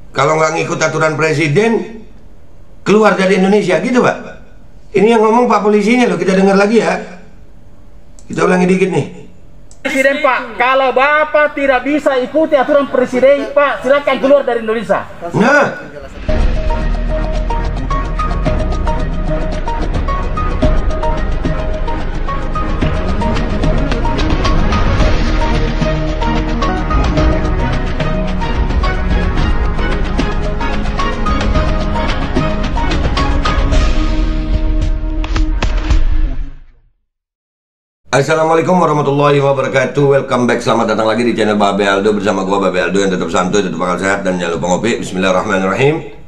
Kalau nggak ngikut aturan presiden, keluar dari Indonesia, gitu Pak. Ini yang ngomong Pak polisinya loh, kita dengar lagi ya. Kita ulangi dikit nih. Presiden Pak, kalau Bapak tidak bisa ikuti aturan presiden Pak, silakan keluar dari Indonesia. Nah, Assalamualaikum warahmatullahi wabarakatuh. Welcome back, selamat datang lagi di channel Babe Aldo. Bersama gua Babe Aldo yang tetap santuy, tetap bakal sehat, dan jangan lupa ngopi. Bismillahirrahmanirrahim.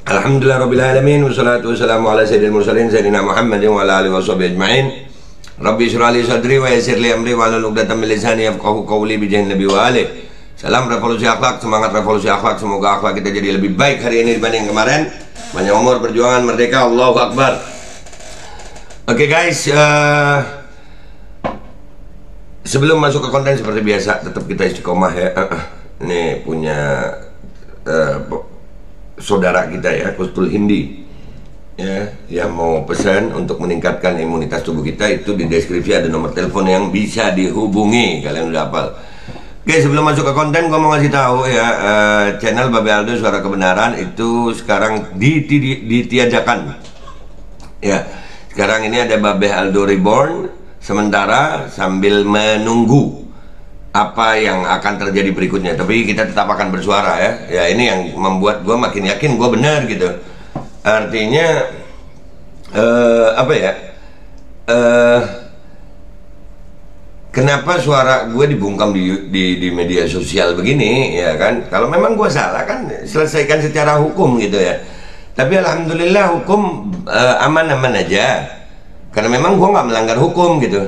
Alhamdulillahirrabbilalamin. Wassalatu wassalamu ala sayyidil mursalin Sayyidina Muhammadin wa ala alihi washabihi ajma'in. Rabbi syrah li sadri wa yassir li amri wa hlul 'uqdatam min lisani yafqahu qawli bi jahin nabi wa alihi. Salam revolusi akhlak, semangat revolusi akhlak. Semoga akhlak kita jadi lebih baik hari ini dibanding kemarin. Panjang umur, perjuangan, merdeka, Allahu Akbar. Oke guys, sebelum masuk ke konten seperti biasa, tetap kita istiqomah ya. Ini punya saudara kita ya, Kustul Hindi ya, yang mau pesan untuk meningkatkan imunitas tubuh kita. Itu di deskripsi ada nomor telepon yang bisa dihubungi. Kalian udah hafal. Oke, sebelum masuk ke konten, gue mau ngasih tahu ya, channel Babe Aldo Suara Kebenaran itu sekarang ditiadakan ya. Sekarang ini ada Babe Aldo Reborn sementara sambil menunggu apa yang akan terjadi berikutnya. Tapi kita tetap akan bersuara ya. Ya ini yang membuat gue makin yakin gue benar gitu. Artinya apa ya? Kenapa suara gue dibungkam di media sosial begini ya kan? Kalau memang gue salah kan selesaikan secara hukum gitu ya. Tapi alhamdulillah hukum aman-aman aja, karena memang gua nggak melanggar hukum gitu.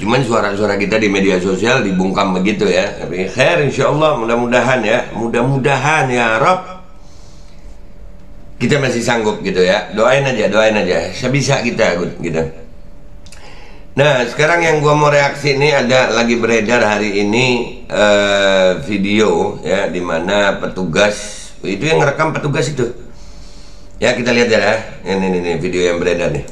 Cuman suara-suara kita di media sosial dibungkam begitu ya. Tapi khair insyaallah, mudah-mudahan ya, mudah-mudahan ya Rob, kita masih sanggup gitu ya. Doain aja, sebisa kita gitu. Nah sekarang yang gua mau reaksi ini, ada lagi beredar hari ini video ya, dimana petugas itu yang ngerekam petugas itu ya, kita lihat ya. Ini video yang beredar nih.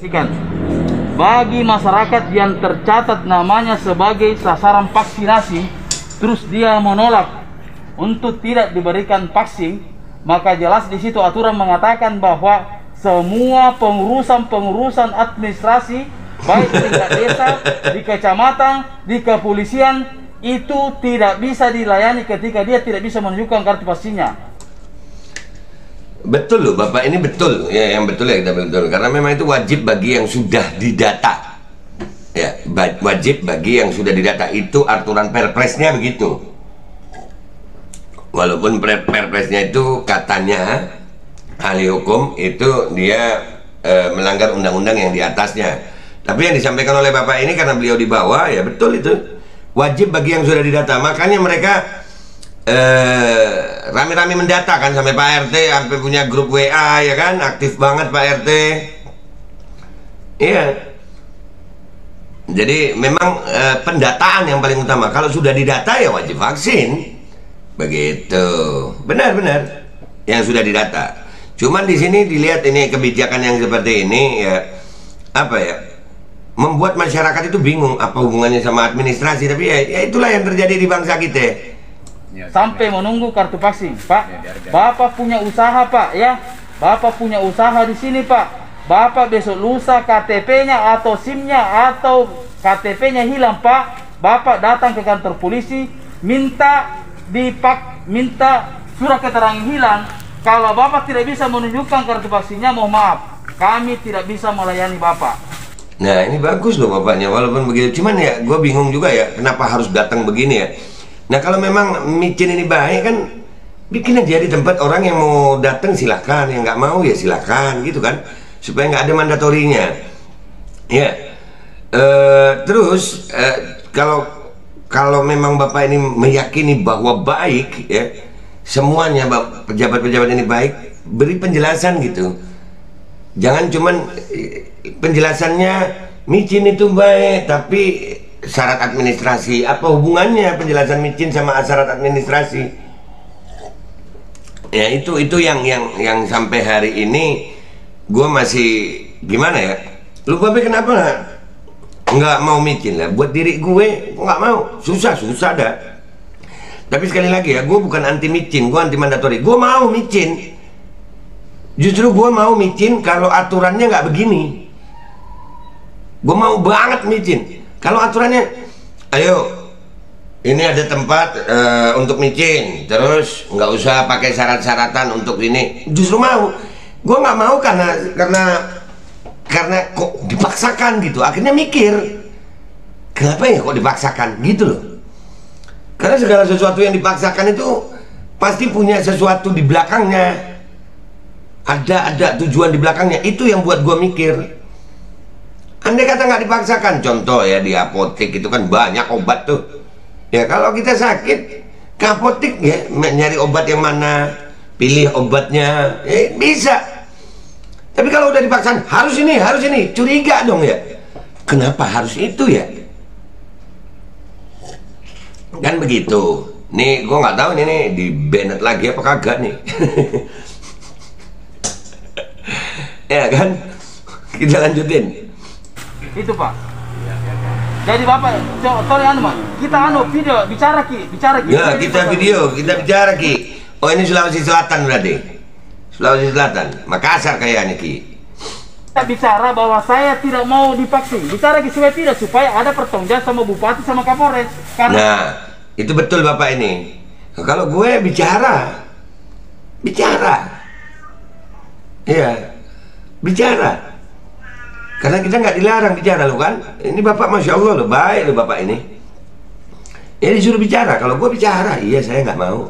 Bagi masyarakat yang tercatat namanya sebagai sasaran vaksinasi, terus dia menolak untuk tidak diberikan vaksin, maka jelas di situ aturan mengatakan bahwa semua pengurusan administrasi, baik di tingkat desa, di kecamatan, di kepolisian, itu tidak bisa dilayani ketika dia tidak bisa menunjukkan kartu vaksinnya. Betul loh Bapak, ini betul ya, yang betul ya kita betul, karena memang itu wajib bagi yang sudah didata ya, wajib bagi yang sudah didata. Itu aturan perpresnya begitu, walaupun perpresnya itu katanya ahli hukum itu dia melanggar undang-undang yang di atasnya. Tapi yang disampaikan oleh Bapak ini karena beliau di bawah ya, betul itu wajib bagi yang sudah didata. Makanya mereka rame-rame mendata kan, sampai Pak RT sampai punya grup WA ya kan, aktif banget Pak RT. Iya. Jadi memang pendataan yang paling utama. Kalau sudah didata ya wajib vaksin. Begitu. Benar-benar yang sudah didata. Cuman di sini dilihat ini kebijakan yang seperti ini ya, apa ya? Membuat masyarakat itu bingung apa hubungannya sama administrasi. Tapi ya itulah yang terjadi di bangsa kita. Sampai menunggu kartu vaksin, Pak. Bapak punya usaha, Pak, ya. Bapak punya usaha di sini, Pak. Bapak besok lusa KTP-nya atau SIM-nya atau KTP-nya hilang, Pak. Bapak datang ke kantor polisi, minta surat keterangan hilang. Kalau Bapak tidak bisa menunjukkan kartu vaksinnya, mohon maaf, kami tidak bisa melayani Bapak. Nah, ini bagus loh Bapaknya, walaupun begitu. Cuman ya, gue bingung juga ya, kenapa harus datang begini ya. Nah kalau memang micin ini baik kan, bikin aja di tempat orang yang mau datang silahkan, yang nggak mau ya silahkan gitu kan, supaya nggak ada mandatorinya. Ya, terus kalau memang Bapak ini meyakini bahwa baik ya, semuanya pejabat-pejabat ini baik, beri penjelasan gitu. Jangan cuman penjelasannya micin itu baik, tapi syarat administrasi. Apa hubungannya penjelasan micin sama syarat administrasi? Ya itu yang sampai hari ini gue masih gimana ya? Lu Babe kenapa nggak mau micin lah? Buat diri gue nggak mau, susah dah. Tapi sekali lagi ya, gue bukan anti micin, gue anti mandatori. Gue mau micin. Justru gue mau micin kalau aturannya nggak begini. Gue mau banget micin. Kalau aturannya, ayo, ini ada tempat untuk micin, terus nggak usah pakai syarat-syaratan untuk ini. Justru mau. Gue nggak mau karena kok dipaksakan gitu. Akhirnya mikir, kenapa ya kok dipaksakan gitu loh. Karena segala sesuatu yang dipaksakan itu pasti punya sesuatu di belakangnya. Ada tujuan di belakangnya. Itu yang buat gue mikir. Andai kata nggak dipaksakan, contoh ya di apotek itu kan banyak obat tuh. Ya kalau kita sakit ke apotek ya nyari obat yang mana, pilih obatnya, bisa. Tapi kalau udah dipaksakan harus ini, curiga dong ya. Kenapa harus itu ya? Kan begitu. Nih gue nggak tahu nih di banned lagi apa kagak nih. Ya kan, kita lanjutin. Itu Pak. Jadi Bapak, sorry Pak, kita video bicara ki. Ya kita bicara ki. Oh ini Sulawesi Selatan berarti. Sulawesi Selatan, Makassar kayaknya ki. Kita bicara bahwa saya tidak mau divaksin. Bicara ki supaya ada pertanggungan sama Bupati sama Kapolres. Nah itu betul Bapak ini. Kalau gue bicara, iya bicara. Karena kita nggak dilarang bicara loh kan. Ini Bapak Masya Allah loh, baik loh Bapak ini. Ya disuruh bicara, kalau gue bicara, iya saya nggak mau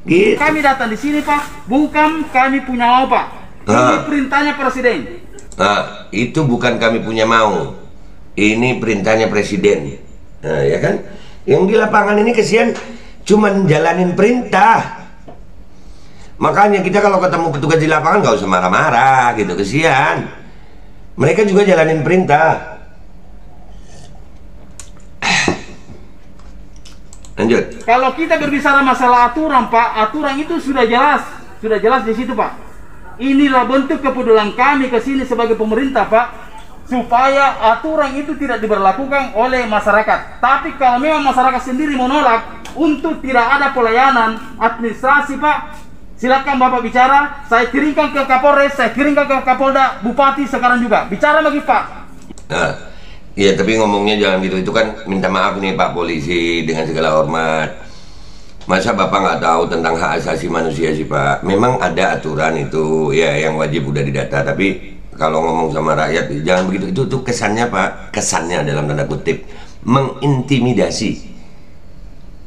gitu. Kami datang di sini Pak, bukan kami punya mau Pak. Ini perintahnya Presiden. Nah, itu bukan kami punya mau. Ini perintahnya Presiden. Nah ya kan. Yang di lapangan ini kesian cuman jalanin perintah. Makanya kita kalau ketemu petugas di lapangan nggak usah marah-marah gitu, kesian. Mereka juga jalanin perintah. Lanjut. Kalau kita berbicara masalah aturan Pak, aturan itu sudah jelas di situ Pak. Inilah bentuk kepedulian kami ke sini sebagai pemerintah Pak, supaya aturan itu tidak diberlakukan oleh masyarakat. Tapi kalau memang masyarakat sendiri menolak untuk tidak ada pelayanan administrasi Pak, silakan Bapak bicara, saya kirimkan ke Kapolres, saya kirimkan ke Kapolda, Bupati sekarang juga. Bicara lagi Pak. Nah, iya tapi ngomongnya jangan gitu. Itu kan minta maaf nih Pak Polisi dengan segala hormat. Masa Bapak nggak tahu tentang hak asasi manusia sih Pak? Memang ada aturan itu ya yang wajib udah didata. Tapi kalau ngomong sama rakyat jangan begitu. Itu kesannya Pak, kesannya dalam tanda kutip mengintimidasi.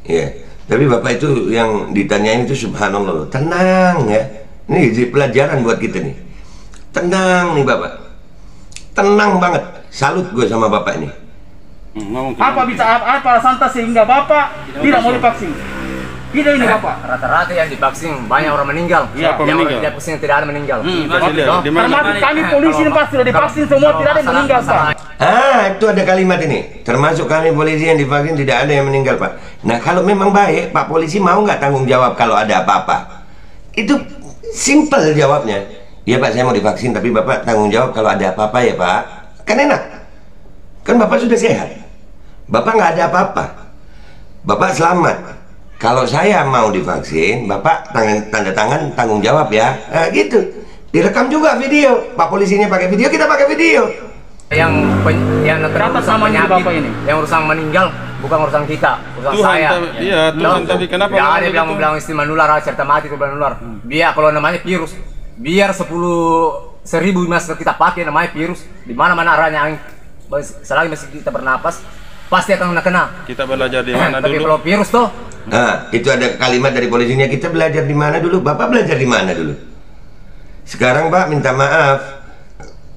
Ya. Tapi Bapak itu yang ditanyain itu subhanallah, tenang ya. Ini jadi pelajaran buat kita nih. Tenang nih Bapak. Tenang banget. Salut gue sama Bapak ini. Apa alasan sehingga Bapak tidak mau divaksin? Tidak ini Bapak. Rata-rata yang divaksin banyak orang meninggal. Ya, yang orang tidak vaksin tidak ada meninggal. Termasuk kami polisi pas sudah divaksin semua tidak ada yang meninggal Pak. Itu ada kalimat ini. Termasuk kami polisi yang divaksin tidak ada yang meninggal Pak. Nah kalau memang baik, Pak Polisi mau nggak tanggung jawab kalau ada apa-apa? Itu simple jawabnya. Ya Pak saya mau divaksin tapi Bapak tanggung jawab kalau ada apa-apa ya Pak. Kan enak. Kan Bapak sudah sehat. Bapak nggak ada apa-apa. Bapak selamat. Kalau saya mau divaksin, Bapak tanda tangan tanggung jawab ya. Nah, gitu. Direkam juga video. Pak Polisinya pakai video, kita pakai video. Yang Berapa sama penyakit, Bapak ini? yang urusan meninggal bukan urusan kita, urusan Tuhan, saya. Iya, Tuhan tapi kenapa? Ya ada yang bilang istimewa menular, serta mati itu menular. Biar kalau namanya virus, biar 10.000 masker kita pakai namanya virus. Di mana-mana arahnya angin, selagi masih kita bernapas, pasti akan kena. Kita belajar di mana Tapi dulu? kalau virus tuh, Nah, itu ada kalimat dari polisinya, kita belajar di mana dulu? Bapak belajar di mana dulu? Sekarang Pak minta maaf,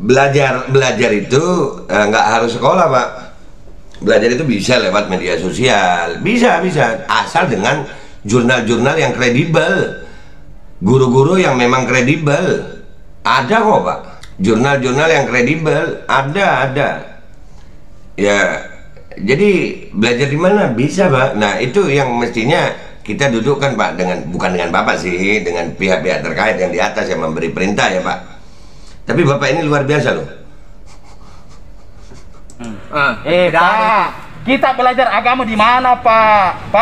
belajar itu nggak harus sekolah Pak. Belajar itu bisa lewat media sosial, bisa asal dengan jurnal-jurnal yang kredibel, guru-guru yang memang kredibel. Ada kok Pak, jurnal-jurnal yang kredibel ada. Ya Jadi belajar di mana bisa Pak. Nah itu yang mestinya kita dudukkan Pak, bukan dengan Bapak sih, dengan pihak-pihak terkait yang di atas yang memberi perintah ya Pak. Tapi Bapak ini luar biasa loh. Pak, kita belajar agama di mana Pak?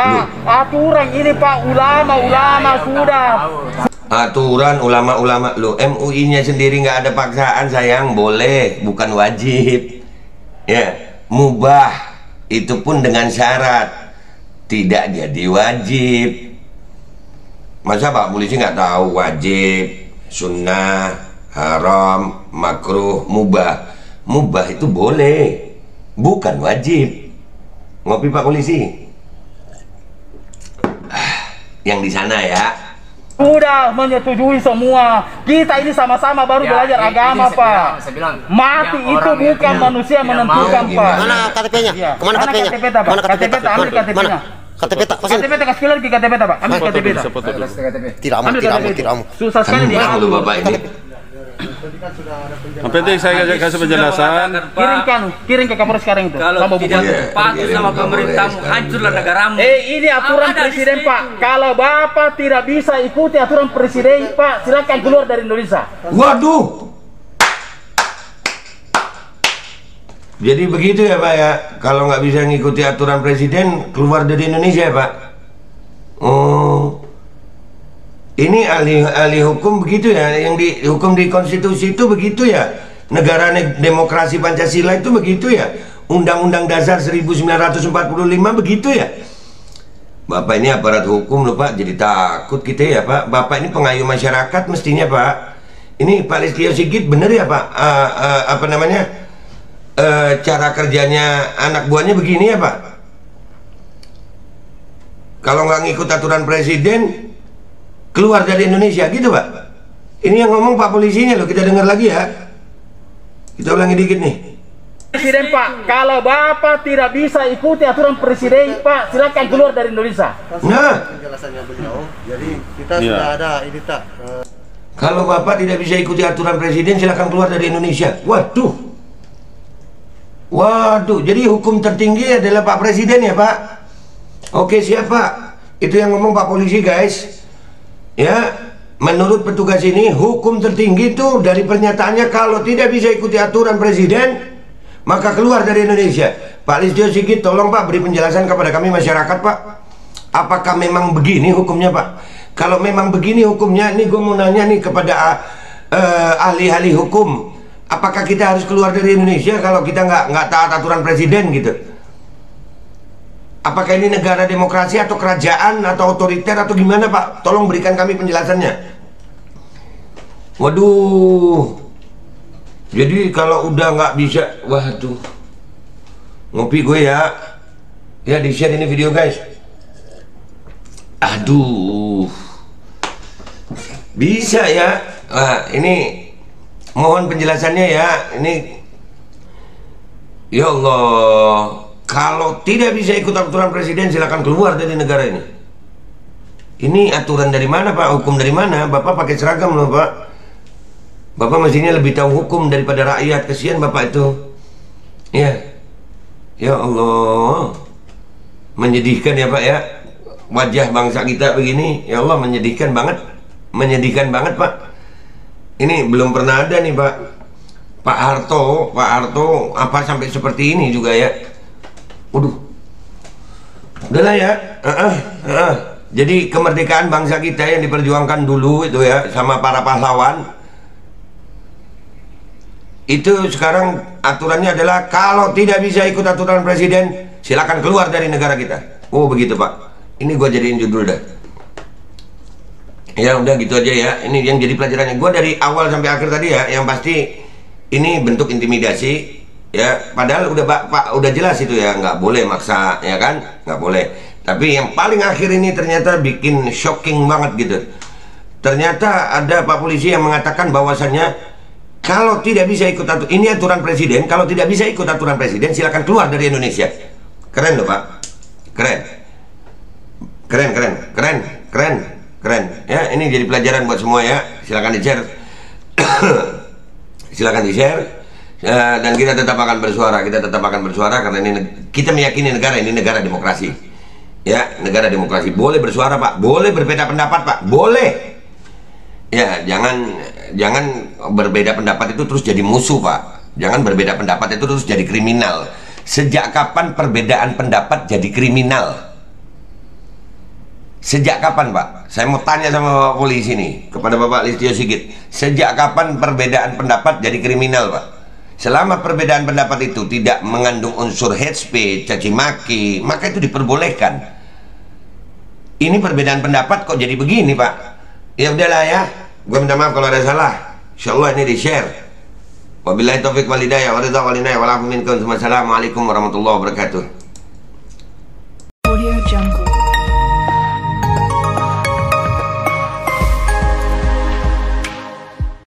Aturan ini Pak, ulama sudah. Aturan ulama-ulama lo, MUI-nya sendiri nggak ada paksaan sayang, boleh, bukan wajib. Ya, mubah, itu pun dengan syarat, tidak jadi wajib. Masa Pak polisi nggak tahu wajib, sunnah, haram, makruh, mubah? Mubah itu boleh, bukan wajib. Ngopi Pak polisi. Yang di sana ya. Sudah menyetujui semua. Kita ini sama-sama baru belajar agama Pak. Mati itu bukan manusia menentukan Pak. Mana KTP-nya? Kemana KTP-nya? Mana KTP? Ambil KTP-nya. KTP tak pasang. KTP tak sekali lagi KTP tak Pak. Ambil KTP tak. Tidak mau. Susah sekali dia. Dulu Bapak ini. Yang penting saya kasih penjelasan. Kirim ke Kapolres sekarang itu. Kalau tidak patuh sama pemerintahmu, hancurlah negaramu. Ini aturan presiden Pak. Kalau Bapak tidak bisa ikuti aturan presiden Pak, silakan keluar dari Indonesia. Waduh. Jadi begitu ya Pak ya. Kalau nggak bisa ngikuti aturan presiden, keluar dari Indonesia ya Pak. Oh. Ini ahli hukum begitu ya, yang dihukum di konstitusi itu begitu ya. Negara demokrasi Pancasila itu begitu ya. Undang-Undang Dasar 1945 begitu ya. Bapak ini aparat hukum loh Pak, jadi takut kita ya Pak. Bapak ini pengayuh masyarakat mestinya Pak. Ini Pak Listio Sigit bener ya Pak? Cara kerjanya anak buahnya begini ya Pak. Kalau nggak ngikut aturan presiden, keluar dari Indonesia gitu Pak. Ini yang ngomong Pak polisinya loh, kita dengar lagi ya. Kita ulangi dikit nih. Presiden Pak, kalau Bapak tidak bisa ikuti aturan presiden Pak, silakan keluar dari Indonesia. Nah, Penjelasannya beliau. Jadi kita sudah ada ini tak. kalau Bapak tidak bisa ikuti aturan presiden, silakan keluar dari Indonesia. Waduh, jadi hukum tertinggi adalah Pak Presiden ya Pak. Oke siap Pak. Itu yang ngomong Pak polisi guys. Ya, menurut petugas ini hukum tertinggi itu dari pernyataannya kalau tidak bisa ikuti aturan presiden maka keluar dari Indonesia. Pak Listio Sigit, tolong Pak beri penjelasan kepada kami masyarakat Pak. Apakah memang begini hukumnya Pak? Kalau memang begini hukumnya, ini gue mau nanya nih kepada ahli-ahli hukum. Apakah kita harus keluar dari Indonesia kalau kita nggak taat aturan presiden gitu? Apakah ini negara demokrasi atau kerajaan atau otoriter atau gimana Pak? Tolong berikan kami penjelasannya. Waduh. Jadi kalau udah nggak bisa, waduh. Ngopi gue ya. Ya di share ini video guys. Aduh. Bisa ya. Wah, ini mohon penjelasannya ya. Ini ya Allah. Kalau tidak bisa ikut aturan presiden, silakan keluar dari negara ini. Ini aturan dari mana Pak? Hukum dari mana? Bapak pakai seragam loh Pak. Bapak mestinya lebih tahu hukum daripada rakyat. Kesian Bapak itu. Ya. Ya Allah. Menyedihkan ya Pak ya. Wajah bangsa kita begini. Ya Allah, menyedihkan banget. Menyedihkan banget Pak. Ini belum pernah ada nih Pak. Pak Harto apa sampai seperti ini juga ya. Waduh, udahlah ya. Jadi kemerdekaan bangsa kita yang diperjuangkan dulu itu ya sama para pahlawan, itu sekarang aturannya adalah kalau tidak bisa ikut aturan presiden, silakan keluar dari negara kita. Oh begitu Pak. Ini gue jadiin judul dah. Ya udah gitu aja ya. Ini yang jadi pelajarannya. Gue dari awal sampai akhir tadi ya, yang pasti ini bentuk intimidasi. Ya, padahal udah jelas itu ya, nggak boleh maksa, ya kan, nggak boleh. Tapi yang paling akhir ini ternyata bikin shocking banget gitu. Ternyata ada Pak polisi yang mengatakan bahwasannya kalau tidak bisa ikut ini aturan presiden, kalau tidak bisa ikut aturan presiden, silakan keluar dari Indonesia. Keren loh Pak, keren. Ya, ini jadi pelajaran buat semua ya. Silakan di share, silakan di share. Dan kita tetap akan bersuara, karena ini kita meyakini negara ini negara demokrasi. Ya, negara demokrasi. Boleh bersuara, Pak. Boleh berbeda pendapat, Pak. Boleh. Ya, jangan berbeda pendapat itu terus jadi musuh, Pak. Jangan berbeda pendapat itu terus jadi kriminal. Sejak kapan perbedaan pendapat jadi kriminal? Sejak kapan, Pak? Saya mau tanya sama Bapak polisi nih, kepada Bapak Listio Sigit. Sejak kapan perbedaan pendapat jadi kriminal, Pak? Selama perbedaan pendapat itu tidak mengandung unsur hate speech, caci maki, maka itu diperbolehkan. Ini perbedaan pendapat kok jadi begini, Pak? Ya udahlah ya. Gue minta maaf kalau ada salah. Insyaallah ini di-share. Wabillahi taufiq wal hidayah wa ridha wal inayah wal afu minkum. Wassalamualaikum warahmatullahi wabarakatuh.